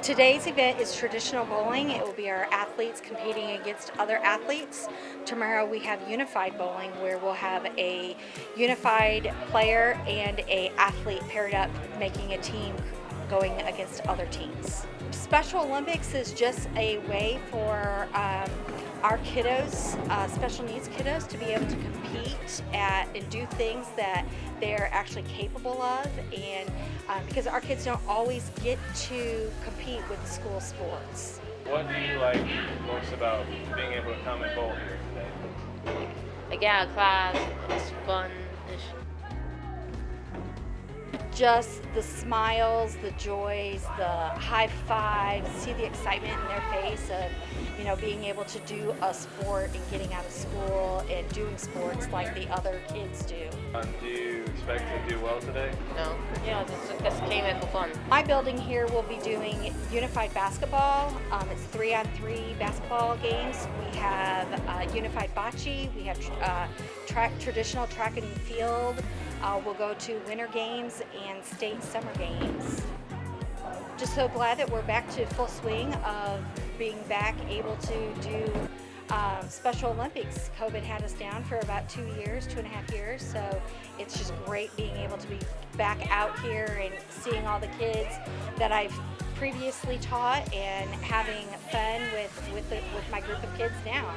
Today's event is traditional bowling. It will be our athletes competing against other athletes. Tomorrow we have unified bowling where we'll have a unified player and a athlete paired up making a team going against other teams. Special Olympics is just a way for our kiddos, special needs kiddos, to be able to compete at and do things that they're actually capable of, and because our kids don't always get to compete with the school sports. What do you like most about being able to come and bowl here today? I get out of class, it's fun. Just the smiles, the joys, the high fives, see the excitement in their face of, being able to do a sport and getting out of school and doing sports like the other kids do. Do you expect to do well today? No, just came in for fun. My building here will be doing unified basketball. It's 3-on-3 basketball games. We have unified bocce. We have traditional track and field. We'll go to winter games and state summer games. Just so glad that we're back to full swing of being back able to do Special Olympics. COVID had us down for about 2.5 years, so it's just great being able to be back out here and seeing all the kids that I've previously taught and having fun with my group of kids now.